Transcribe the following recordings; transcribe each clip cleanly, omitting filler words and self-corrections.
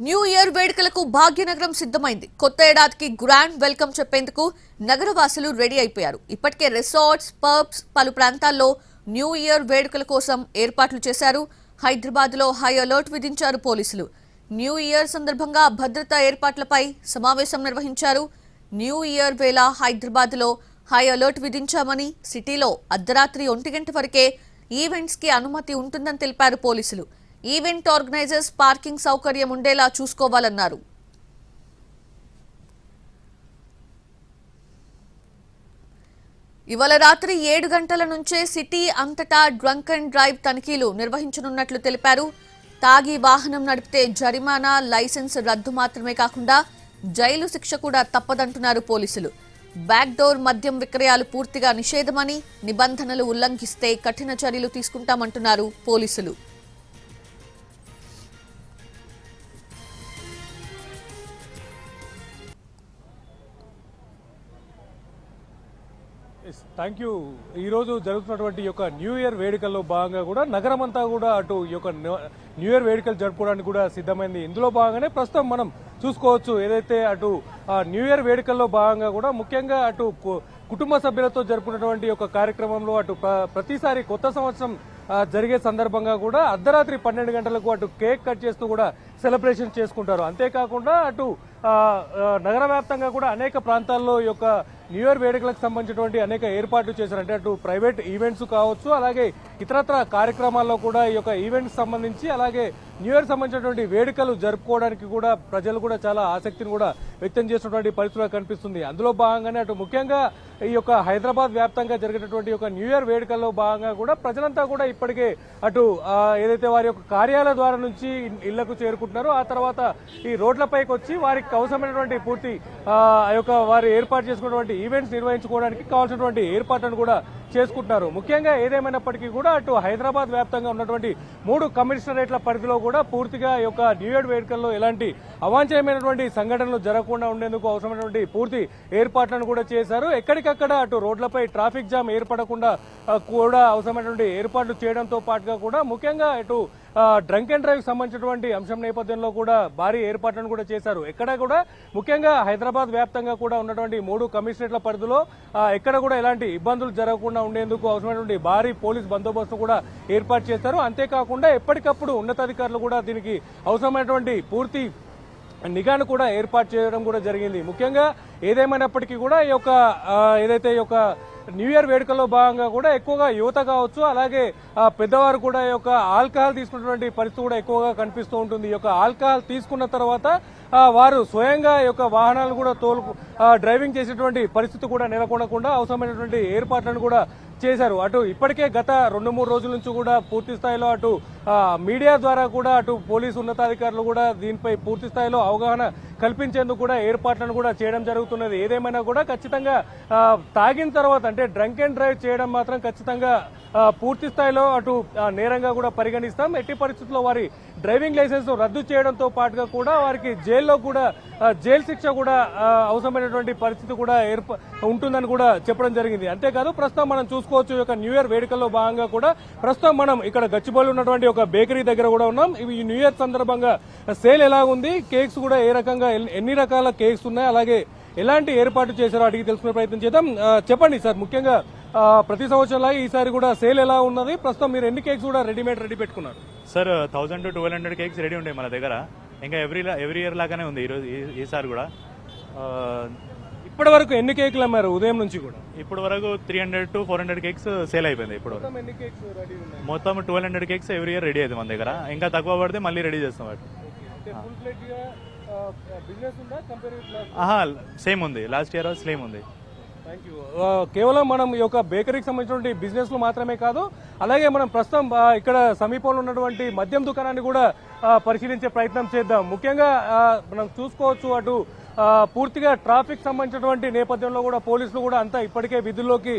New year వేడుకలకు భాగ్యనగరం సిద్ధమైంది. కొత్త ఏడాదికి గ్రాండ్ వెల్కమ్ చెప్పేందుకు నగరవాసులు రెడీ అయిపోయారు. ఇప్పటికే రిసార్ట్స్, పబ్స్, పలు ప్రాంతాల్లో న్యూ ఇయర్ వేడుకల కోసం ఏర్పాట్లు చేశారు. హైదరాబాద్ లో హై అలర్ట్ విధించారు పోలీసులు. న్యూ ఇయర్ సందర్భంగా భద్రతా ఏర్పాట్లపై సమావేశం నిర్వహించారు. న్యూ ఇయర్ వేళ హైదరాబాద్ లో హై అలర్ట్ విధించామని, సిటీలో అర్ధరాత్రి 1 గంట వరకే ఈవెంట్స్ కి అనుమతి ఉంటుందని తెలిపారు పోలీసులు. ఈవెంట్ ఆర్గనైజర్స్ పార్కింగ్ సౌకర్యం ఉండేలా చూసుకోవాలన్నారు. ఇవాళ రాత్రి 7 గంటల నుంచే సిటీ అంతటా డ్రంక్ అండ్ డ్రైవ్ తనిఖీలు నిర్వహించనున్నట్లు తెలిపారు. తాగి వాహనం నడిపితే జరిమానా, లైసెన్స్ రద్దు మాత్రమే కాకుండా జైలు శిక్ష కూడా తప్పదంటున్నారు పోలీసులు. బ్యాక్డోర్ మద్యం విక్రయాలు పూర్తిగా నిషేధమని, నిబంధనలు ఉల్లంఘిస్తే కఠిన చర్యలు తీసుకుంటామంటున్నారు పోలీసులు. Thank you. ఈరోజు జరుగుతున్నటువంటి యొక్క న్యూ ఇయర్ వేడుకల్లో భాగంగా కూడా నగరం అంతా కూడా అటు ఈ యొక్క న్యూ ఇయర్ వేడుకలు జరుపుకోవడానికి కూడా సిద్ధమైంది. ఇందులో భాగంగానే ప్రస్తుతం మనం చూసుకోవచ్చు, ఏదైతే అటు న్యూ ఇయర్ వేడుకల్లో భాగంగా కూడా ముఖ్యంగా అటు కుటుంబ సభ్యులతో జరుపుకున్నటువంటి యొక్క కార్యక్రమంలో అటు ప్రతిసారి కొత్త సంవత్సరం జరిగే సందర్భంగా కూడా అర్ధరాత్రి 12 గంటలకు అటు కేక్ కట్ చేస్తూ కూడా సెలబ్రేషన్ చేసుకుంటారు. అంతేకాకుండా అటు నగర వ్యాప్తంగా కూడా అనేక ప్రాంతాల్లో ఈ యొక్క న్యూ ఇయర్ వేడుకలకు సంబంధించినటువంటి అనేక ఏర్పాట్లు చేశారు. అంటే అటు ప్రైవేట్ ఈవెంట్స్ కావచ్చు, అలాగే ఇతరత్ర కార్యక్రమాల్లో కూడా ఈ యొక్క ఈవెంట్స్ సంబంధించి అలాగే న్యూ ఇయర్ సంబంధించినటువంటి వేడుకలు జరుపుకోవడానికి కూడా ప్రజలు కూడా చాలా ఆసక్తిని కూడా వ్యక్తం చేసినటువంటి పరిస్థితులు కనిపిస్తుంది. అందులో భాగంగానే అటు ముఖ్యంగా ఈ యొక్క హైదరాబాద్ వ్యాప్తంగా జరిగేటటువంటి యొక్క న్యూ ఇయర్ వేడుకల్లో భాగంగా కూడా ప్రజలంతా కూడా ఇప్పటికే అటు ఏదైతే వారి యొక్క కార్యాలయ ద్వారా నుంచి ఇళ్లకు చేరుకుంటున్నారో ఆ తర్వాత ఈ రోడ్లపైకి వచ్చి వారికి అవసరమైనటువంటి పూర్తి యొక్క వారు ఏర్పాటు చేసుకున్నటువంటి ఈవెంట్స్ నిర్వహించుకోవడానికి కావాల్సినటువంటి ఏర్పాట్లను కూడా చేసుకుంటున్నారు. ముఖ్యంగా ఏదేమైనప్పటికీ కూడా అటు హైదరాబాద్ వ్యాప్తంగా ఉన్నటువంటి 3 కమిషనరేట్ల పరిధిలో కూడా పూర్తిగా ఈ యొక్క న్యూ ఇయర్ వేడుకల్లో ఎలాంటి అవాంఛనీయమైనటువంటి సంఘటనలు జరగకుండా ఉండేందుకు అవసరమైనటువంటి పూర్తి ఏర్పాట్లను కూడా చేశారు. ఎక్కడికక్కడ అటు రోడ్లపై ట్రాఫిక్ జామ్ ఏర్పడకుండా కూడా అవసరమైనటువంటి ఏర్పాట్లు చేయడంతో పాటుగా కూడా ముఖ్యంగా ఇటు డ్రంక్ అండ్ డ్రైవ్ సంబంధించినటువంటి అంశం నేపథ్యంలో కూడా భారీ ఏర్పాట్లను కూడా చేశారు. ఎక్కడ కూడా ముఖ్యంగా హైదరాబాద్ వ్యాప్తంగా కూడా ఉన్నటువంటి 3 కమిషనరేట్ల పరిధిలో ఎక్కడ కూడా ఎలాంటి ఇబ్బందులు జరగకుండా ఉండేందుకు అవసరమైనటువంటి భారీ పోలీస్ బందోబస్తు కూడా ఏర్పాటు చేశారు. అంతేకాకుండా ఎప్పటికప్పుడు ఉన్నతాధికారులు కూడా దీనికి అవసరమైనటువంటి పూర్తి నిఘాను కూడా ఏర్పాటు చేయడం కూడా జరిగింది. ముఖ్యంగా ఏదేమైనప్పటికీ కూడా ఈ యొక్క ఏదైతే ఈ యొక్క న్యూ ఇయర్ వేడుకల్లో భాగంగా కూడా ఎక్కువగా యువత కావచ్చు, అలాగే పెద్దవారు కూడా ఈ యొక్క ఆల్కహాల్ తీసుకున్నటువంటి పరిస్థితి కూడా ఎక్కువగా కనిపిస్తూ ఉంటుంది. ఈ యొక్క ఆల్కహాల్ తీసుకున్న తర్వాత వారు స్వయంగా ఈ యొక్క వాహనాలు కూడా డ్రైవింగ్ చేసేటువంటి పరిస్థితి కూడా నెలకొనకుండా అవసరమైనటువంటి ఏర్పాట్లను కూడా చేశారు. అటు ఇప్పటికే గత 2-3 రోజుల నుంచి కూడా పూర్తి స్థాయిలో అటు మీడియా ద్వారా కూడా అటు పోలీసు ఉన్నతాధికారులు కూడా దీనిపై పూర్తి స్థాయిలో అవగాహన కల్పించేందుకు కూడా ఏర్పాట్లను కూడా చేయడం జరుగుతున్నది. ఏదేమైనా కూడా ఖచ్చితంగా తాగిన తర్వాత అంటే డ్రంక్ అండ్ డ్రైవ్ చేయడం మాత్రం ఖచ్చితంగా పూర్తి స్థాయిలో అటు నేరంగా కూడా పరిగణిస్తాం. ఎట్టి పరిస్థితుల్లో వారి డ్రైవింగ్ లైసెన్స్ రద్దు చేయడంతో పాటుగా కూడా వారికి జైల్లో కూడా జైలు శిక్ష కూడా అవసరమైనటువంటి పరిస్థితి కూడా ఉంటుందని కూడా చెప్పడం జరిగింది. అంతేకాదు ప్రస్తుతం మనం చూసుకోవచ్చు, ఈ యొక్క న్యూ ఇయర్ వేడుకల్లో భాగంగా కూడా ప్రస్తుతం మనం ఇక్కడ గచ్చిబౌలి ఉన్నటువంటి ఒక బేకరీ దగ్గర కూడా ఉన్నాం. ఇవి న్యూ ఇయర్ సందర్భంగా సేల్ ఎలా ఉంది, కేక్స్ కూడా ఏ రకంగా ఎన్ని రకాల కేక్స్ ఉన్నాయి, అలాగే ఎలాంటి ఏర్పాటు చేశారో అడిగి తెలుసుకునే ప్రయత్నం చేద్దాం. చెప్పండి సార్, ముఖ్యంగా ప్రతి సంవత్సరంలో ఈసారి కూడా సేల్ ఎలా ఉన్నది, ప్రస్తుతం మీరు ఎన్ని కేక్స్ కూడా రెడీ పెట్టుకున్నారు? సార్ 1000 to 1200 కేక్స్ రెడీ ఉంటాయి మన దగ్గర. ఇంకా ఎవ్రీ ఇయర్ లాగానే ఉంది ఈరోజు ఈసారి కూడా. ఇప్పటి వరకు ఎన్ని కేకులు అమ్మారు ఉదయం నుంచి కూడా? ఇప్పటి వరకు 300 to 400 కేక్స్ సేల్ అయిపోయింది. ఇప్పుడు మొత్తం 1200 కేక్స్ ఎవ్రీ ఇయర్ రెడీ అవుతుంది మన దగ్గర. ఇంకా తక్కువ పడితే మళ్ళీ రెడీ చేస్తాం వాటి. సేమ్ ఉంది, లాస్ట్ ఇయర్ సేమ్ ఉంది. కేవలం మనం ఈ యొక్క బేకరీకి సంబంధించినటువంటి బిజినెస్ లు మాత్రమే కాదు, అలాగే మనం ప్రస్తుతం ఇక్కడ సమీపంలో ఉన్నటువంటి మద్యం దుకాణాన్ని కూడా పరిశీలించే ప్రయత్నం చేద్దాం. ముఖ్యంగా మనం చూసుకోవచ్చు, అటు పూర్తిగా ట్రాఫిక్ సంబంధించినటువంటి నేపథ్యంలో కూడా పోలీసులు కూడా అంతా ఇప్పటికే విధుల్లోకి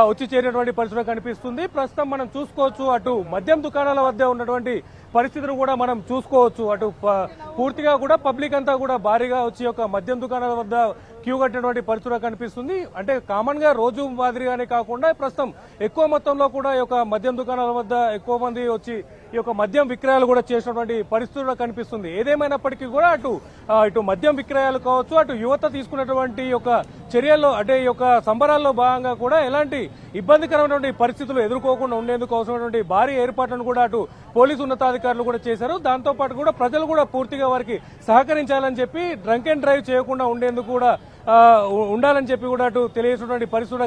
వచ్చి చేరినటువంటి పరిస్థితి కనిపిస్తుంది. ప్రస్తుతం మనం చూసుకోవచ్చు అటు మద్యం దుకాణాల వద్ద ఉన్నటువంటి పరిస్థితులు కూడా మనం చూసుకోవచ్చు. అటు పూర్తిగా కూడా పబ్లిక్ అంతా కూడా భారీగా వచ్చి ఒక మద్యం దుకాణాల వద్ద క్యూ కట్టినటువంటి పరిస్థితి కనిపిస్తుంది. అంటే కామన్ గా రోజు మాదిరిగానే కాకుండా ప్రస్తుతం ఎక్కువ మొత్తంలో కూడా ఈ యొక్క మద్యం దుకాణాల వద్ద ఎక్కువ మంది వచ్చి ఈ యొక్క మద్యం విక్రయాలు కూడా చేసినటువంటి పరిస్థితులు కనిపిస్తుంది. ఏదేమైనప్పటికీ కూడా ఇటు మద్యం విక్రయాలు కావచ్చు, అటు యువత తీసుకున్నటువంటి యొక్క చర్యల్లో అంటే ఈ యొక్క సంబరాల్లో భాగంగా కూడా ఎలాంటి ఇబ్బందికరమైనటువంటి పరిస్థితులు ఎదుర్కోకుండా ఉండేందుకు అవసరమైనటువంటి భారీ ఏర్పాట్లను కూడా అటు పోలీసు ఉన్నతాధికారులు కూడా చేశారు. దాంతో పాటు కూడా ప్రజలు కూడా పూర్తిగా వారికి సహకరించాలని చెప్పి డ్రంక్ అండ్ డ్రైవ్ చేయకుండా ఉండేందుకు కూడా ఉండాలని చెప్పి కూడా అటు తెలియజేసినటువంటి పరిస్థితులు